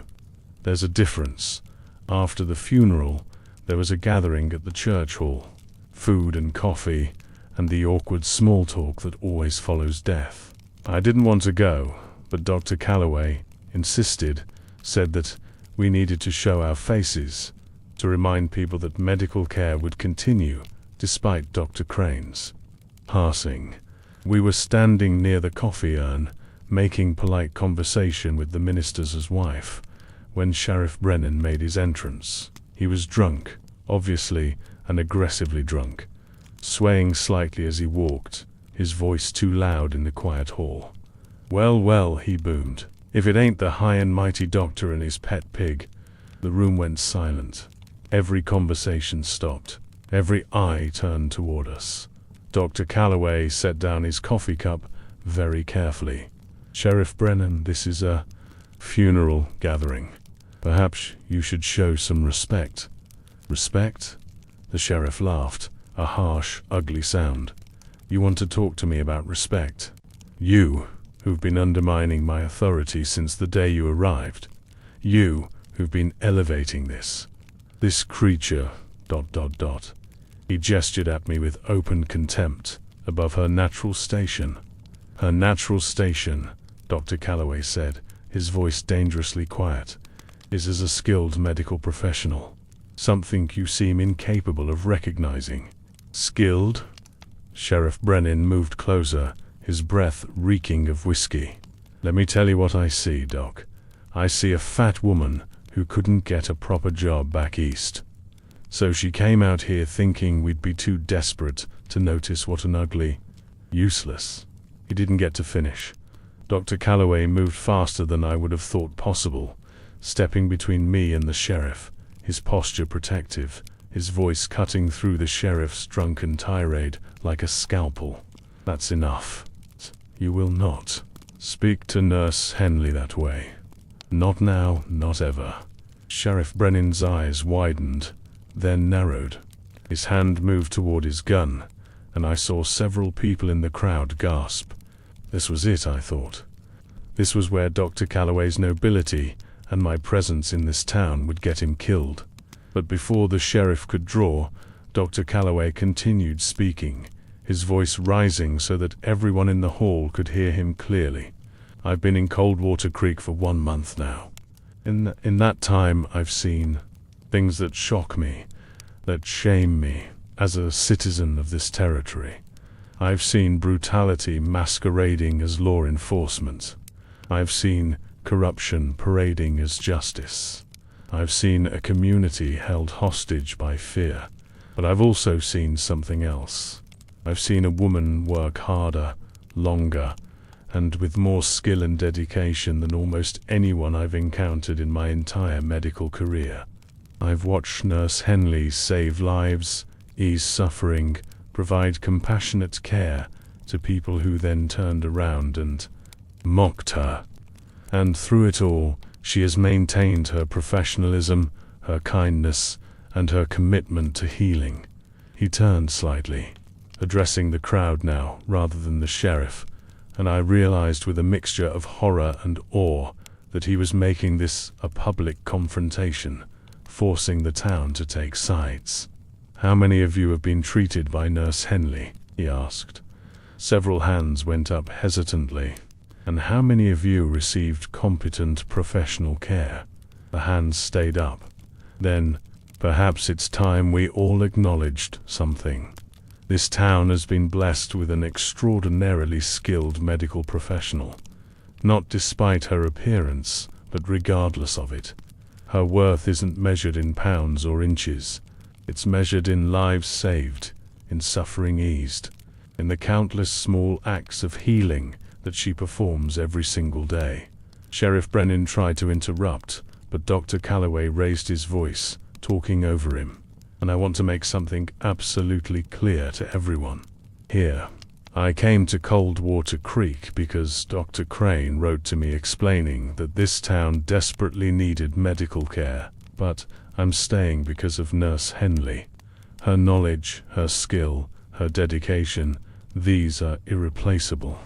There's a difference. After the funeral, there was a gathering at the church hall. Food and coffee, and the awkward small talk that always follows death. I didn't want to go, but Dr. Calloway insisted, said that we needed to show our faces, to remind people that medical care would continue, despite Dr. Crane's passing. We were standing near the coffee urn, making polite conversation with the minister's wife, when Sheriff Brennan made his entrance. He was drunk, obviously, and aggressively drunk, swaying slightly as he walked, his voice too loud in the quiet hall. "Well, well," he boomed, "if it ain't the high and mighty doctor and his pet pig." The room went silent. Every conversation stopped. Every eye turned toward us. Dr. Calloway set down his coffee cup very carefully. "Sheriff Brennan, this is a funeral gathering. Perhaps you should show some respect." "Respect?" The sheriff laughed, a harsh, ugly sound. "You want to talk to me about respect? You, who've been undermining my authority since the day you arrived. You, who've been elevating this creature, ... He gestured at me with open contempt, above her natural station. "Her natural station," Dr. Calloway said, his voice dangerously quiet, "is as a skilled medical professional. Something you seem incapable of recognizing." "Skilled?" Sheriff Brennan moved closer, his breath reeking of whiskey. "Let me tell you what I see, Doc. I see a fat woman who couldn't get a proper job back east. So she came out here thinking we'd be too desperate to notice what an ugly, useless..." He didn't get to finish. Dr. Calloway moved faster than I would have thought possible, stepping between me and the sheriff, his posture protective, his voice cutting through the sheriff's drunken tirade like a scalpel. "That's enough. You will not speak to Nurse Henley that way. Not now, not ever." Sheriff Brennan's eyes widened, then narrowed. His hand moved toward his gun, and I saw several people in the crowd gasp. This was it, I thought. This was where Dr. Calloway's nobility and my presence in this town would get him killed. But before the sheriff could draw, Dr. Calloway continued speaking, his voice rising so that everyone in the hall could hear him clearly. "I've been in Coldwater Creek for 1 month now. In that time, I've seen things that shock me, that shame me as a citizen of this territory. I've seen brutality masquerading as law enforcement. I've seen corruption parading as justice. I've seen a community held hostage by fear. But I've also seen something else. I've seen a woman work harder, longer, and with more skill and dedication than almost anyone I've encountered in my entire medical career. I've watched Nurse Henley save lives, ease suffering, provide compassionate care to people who then turned around and mocked her. And through it all, she has maintained her professionalism, her kindness, and her commitment to healing." He turned slightly, addressing the crowd now rather than the sheriff, and I realized with a mixture of horror and awe that he was making this a public confrontation, forcing the town to take sides. "How many of you have been treated by Nurse Henley?" he asked. Several hands went up hesitantly. "And how many of you received competent professional care?" The hands stayed up. "Then, perhaps it's time we all acknowledged something. This town has been blessed with an extraordinarily skilled medical professional. Not despite her appearance, but regardless of it. Her worth isn't measured in pounds or inches. It's measured in lives saved, in suffering eased, in the countless small acts of healing that she performs every single day." Sheriff Brennan tried to interrupt, but Dr. Calloway raised his voice, talking over him. "And I want to make something absolutely clear to everyone here. I came to Coldwater Creek because Dr. Crane wrote to me explaining that this town desperately needed medical care, but I'm staying because of Nurse Henley. Her knowledge, her skill, her dedication, these are irreplaceable.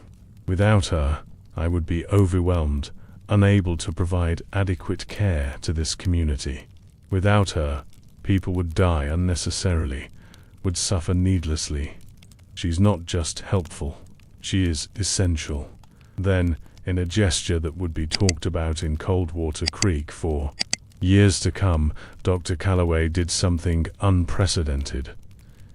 Without her, I would be overwhelmed, unable to provide adequate care to this community. Without her, people would die unnecessarily, would suffer needlessly. She's not just helpful, she is essential." Then, in a gesture that would be talked about in Coldwater Creek for years to come, Dr. Calloway did something unprecedented.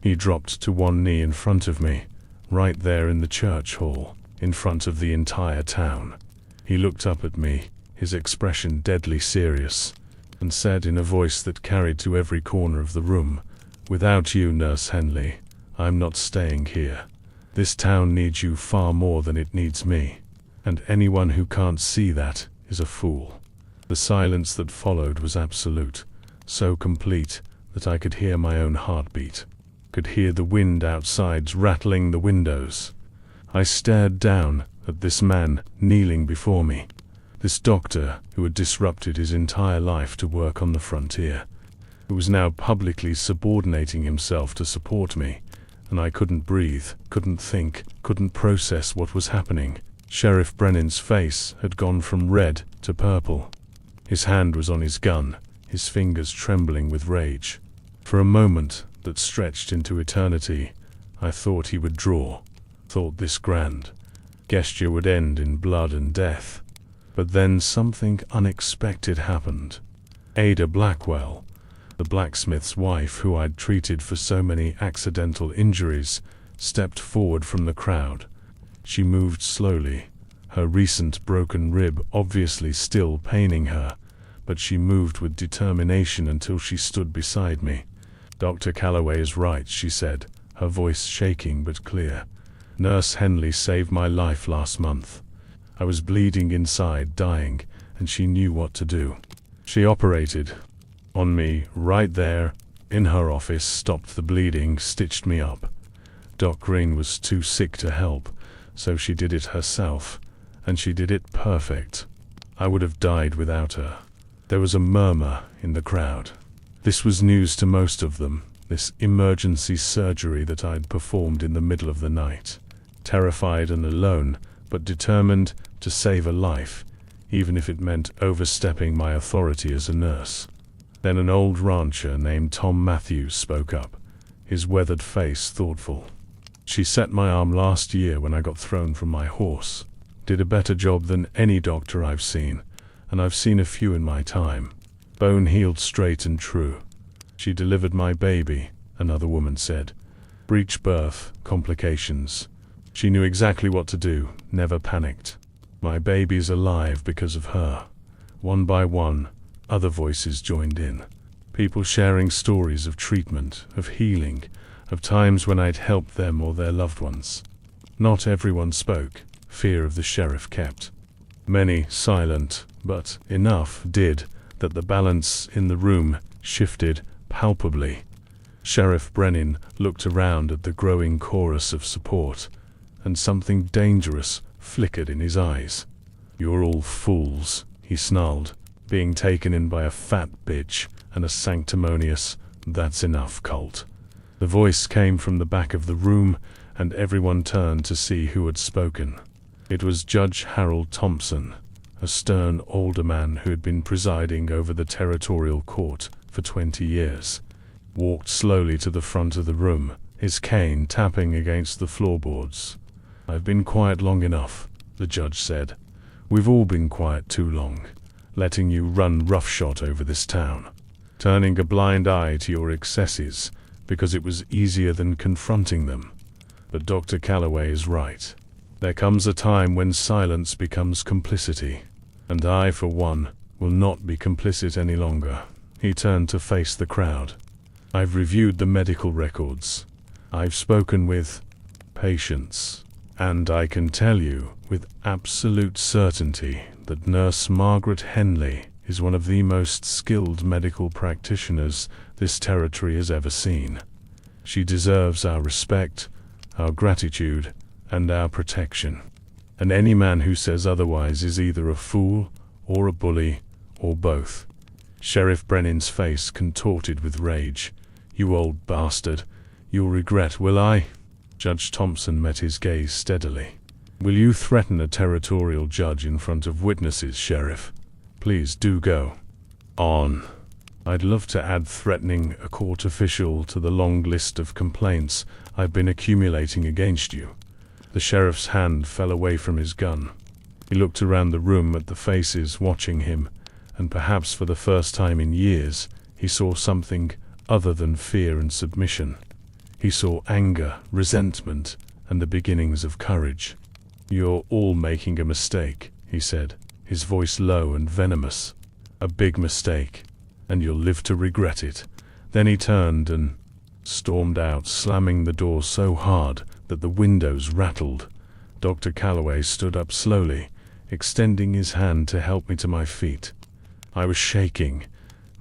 He dropped to one knee in front of me, right there in the church hall, in front of the entire town. He looked up at me, his expression deadly serious, and said in a voice that carried to every corner of the room, "Without you, Nurse Henley, I'm not staying here. This town needs you far more than it needs me, and anyone who can't see that is a fool." The silence that followed was absolute, so complete that I could hear my own heartbeat, could hear the wind outside rattling the windows. I stared down at this man kneeling before me, this doctor who had disrupted his entire life to work on the frontier, who was now publicly subordinating himself to support me, and I couldn't breathe, couldn't think, couldn't process what was happening. Sheriff Brennan's face had gone from red to purple. His hand was on his gun, his fingers trembling with rage. For a moment that stretched into eternity, I thought he would draw, thought this grand gesture would end in blood and death. But then something unexpected happened. Ada Blackwell, the blacksmith's wife who I'd treated for so many accidental injuries, stepped forward from the crowd. She moved slowly, her recent broken rib obviously still paining her, but she moved with determination until she stood beside me. "Dr. Calloway is right," she said, her voice shaking but clear. "Nurse Henley saved my life last month. I was bleeding inside, dying, and she knew what to do. She operated on me right there in her office, stopped the bleeding, stitched me up. Doc Green was too sick to help, so she did it herself, and she did it perfect. I would have died without her. There was a murmur in the crowd. This was news to most of them, this emergency surgery that I'd performed in the middle of the night. Terrified and alone, but determined to save a life, even if it meant overstepping my authority as a nurse. Then an old rancher named Tom Matthews spoke up, his weathered face thoughtful. She set my arm last year when I got thrown from my horse. Did a better job than any doctor I've seen, and I've seen a few in my time. Bone healed straight and true. She delivered my baby, another woman said. Breech birth, complications. She knew exactly what to do, never panicked. My baby's alive because of her. One by one, other voices joined in. People sharing stories of treatment, of healing, of times when I'd helped them or their loved ones. Not everyone spoke. Fear of the sheriff kept. Many silent, but enough did that the balance in the room shifted palpably. Sheriff Brennan looked around at the growing chorus of support, and something dangerous flickered in his eyes. "You're all fools," he snarled, being taken in by a fat bitch and a sanctimonious, "That's enough" cult. The voice came from the back of the room, and everyone turned to see who had spoken. It was Judge Harold Thompson, a stern older man who had been presiding over the territorial court for 20 years. Walked slowly to the front of the room, his cane tapping against the floorboards. "I've been quiet long enough," the judge said. "We've all been quiet too long, letting you run roughshod over this town, turning a blind eye to your excesses because it was easier than confronting them. But Dr. Calloway is right. There comes a time when silence becomes complicity, and I, for one, will not be complicit any longer." He turned to face the crowd. "I've reviewed the medical records. I've spoken with patients, and I can tell you with absolute certainty that Nurse Margaret Henley is one of the most skilled medical practitioners this territory has ever seen. She deserves our respect, our gratitude, and our protection. And any man who says otherwise is either a fool or a bully or both." Sheriff Brennan's face contorted with rage. "You old bastard. You'll regret, will I?" Judge Thompson met his gaze steadily. "Will you threaten a territorial judge in front of witnesses, Sheriff? Please do go on." "I'd love to add threatening a court official to the long list of complaints I've been accumulating against you." The sheriff's hand fell away from his gun. He looked around the room at the faces watching him, and perhaps for the first time in years, he saw something other than fear and submission. He saw anger, resentment, and the beginnings of courage. "You're all making a mistake," he said, his voice low and venomous. "A big mistake, and you'll live to regret it." Then he turned and stormed out, slamming the door so hard that the windows rattled. Dr. Calloway stood up slowly, extending his hand to help me to my feet. I was shaking,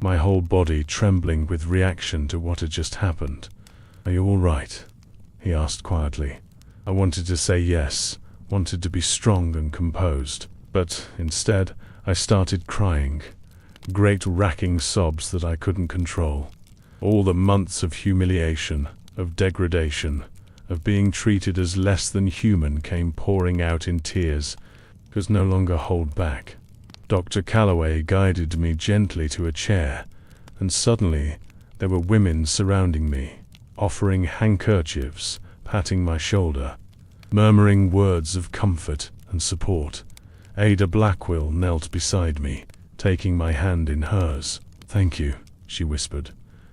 my whole body trembling with reaction to what had just happened. "Are you all right?" he asked quietly. I wanted to say yes, wanted to be strong and composed, but instead I started crying, great racking sobs that I couldn't control. All the months of humiliation, of degradation, of being treated as less than human came pouring out in tears, could no longer hold back. Dr. Calloway guided me gently to a chair, and suddenly there were women surrounding me, offering handkerchiefs, patting my shoulder, murmuring words of comfort and support. Ada Blackwell knelt beside me, taking my hand in hers. "Thank you," she whispered.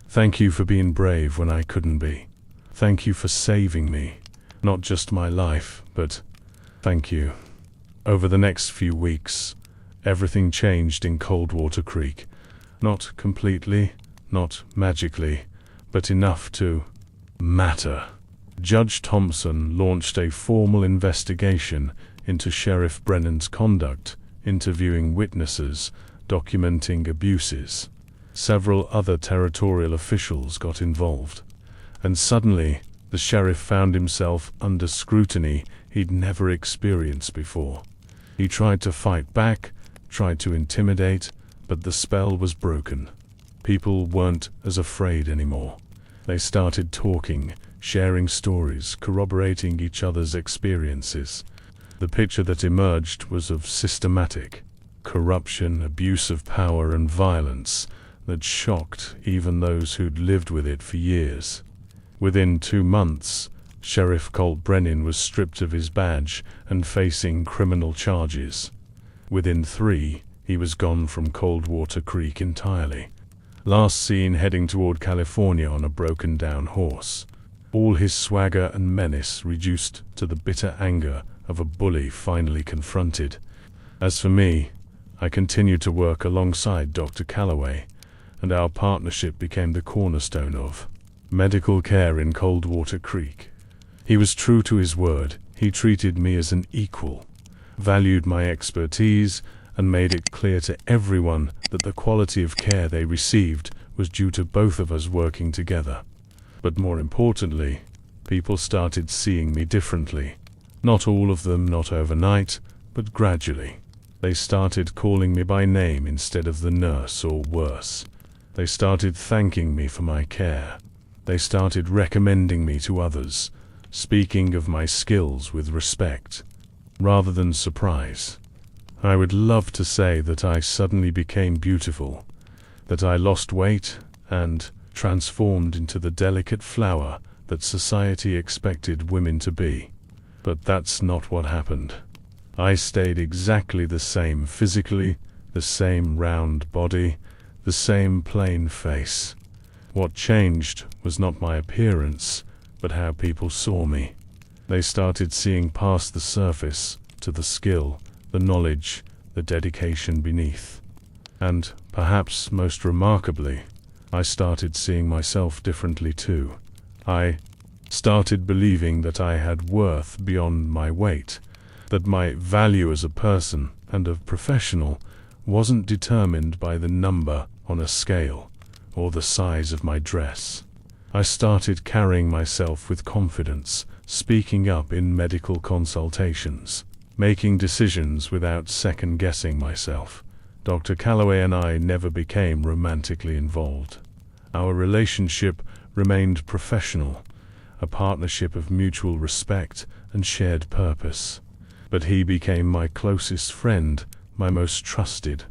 "Thank you for being brave when I couldn't be. Thank you for saving me, not just my life, but thank you." Over the next few weeks, everything changed in Coldwater Creek. Not completely, not magically, but enough to matter. Judge Thompson launched a formal investigation into Sheriff Brennan's conduct, interviewing witnesses, documenting abuses. Several other territorial officials got involved. And suddenly, the sheriff found himself under scrutiny he'd never experienced before. He tried to fight back, tried to intimidate, but the spell was broken. People weren't as afraid anymore. They started talking, sharing stories, corroborating each other's experiences. The picture that emerged was of systematic corruption, abuse of power, and violence that shocked even those who'd lived with it for years. Within 2 months, Sheriff Colt Brennan was stripped of his badge and facing criminal charges. Within 3, he was gone from Coldwater Creek entirely. Last seen heading toward California on a broken-down horse. All his swagger and menace reduced to the bitter anger of a bully finally confronted. As for me, I continued to work alongside Dr. Calloway, and our partnership became the cornerstone of medical care in Coldwater Creek. He was true to his word. He treated me as an equal, valued my expertise, and made it clear to everyone that the quality of care they received was due to both of us working together. But more importantly, people started seeing me differently. Not all of them, not overnight, but gradually. They started calling me by name instead of the nurse, or worse. They started thanking me for my care. They started recommending me to others, speaking of my skills with respect, rather than surprise. I would love to say that I suddenly became beautiful, that I lost weight and transformed into the delicate flower that society expected women to be. But that's not what happened. I stayed exactly the same physically, the same round body, the same plain face. What changed was not my appearance, but how people saw me. They started seeing past the surface to the skill, the knowledge, the dedication beneath. And, perhaps most remarkably, I started seeing myself differently too. I started believing that I had worth beyond my weight, that my value as a person and a professional wasn't determined by the number on a scale or the size of my dress. I started carrying myself with confidence, speaking up in medical consultations, making decisions without second-guessing myself. Dr. Calloway and I never became romantically involved. Our relationship remained professional, a partnership of mutual respect and shared purpose. But he became my closest friend, my most trusted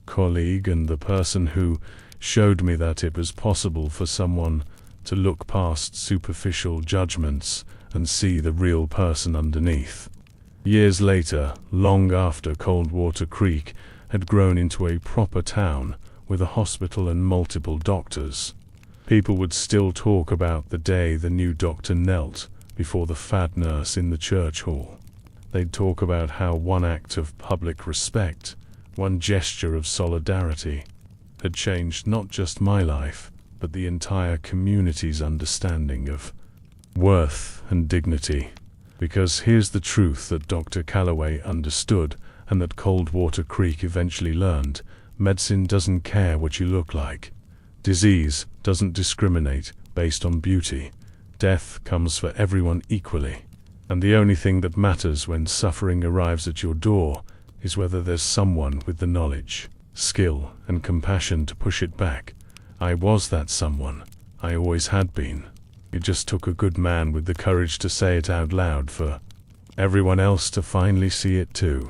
colleague, and the person who showed me that it was possible for someone to look past superficial judgments and see the real person underneath. Years later, long after Coldwater Creek had grown into a proper town with a hospital and multiple doctors, people would still talk about the day the new doctor knelt before the fat nurse in the church hall. They'd talk about how one act of public respect, one gesture of solidarity, had changed not just my life, but the entire community's understanding of worth and dignity. Because here's the truth that Dr. Calloway understood, and that Coldwater Creek eventually learned: medicine doesn't care what you look like. Disease doesn't discriminate based on beauty. Death comes for everyone equally. And the only thing that matters when suffering arrives at your door is whether there's someone with the knowledge, skill, and compassion to push it back. I was that someone. I always had been. It just took a good man with the courage to say it out loud for everyone else to finally see it too.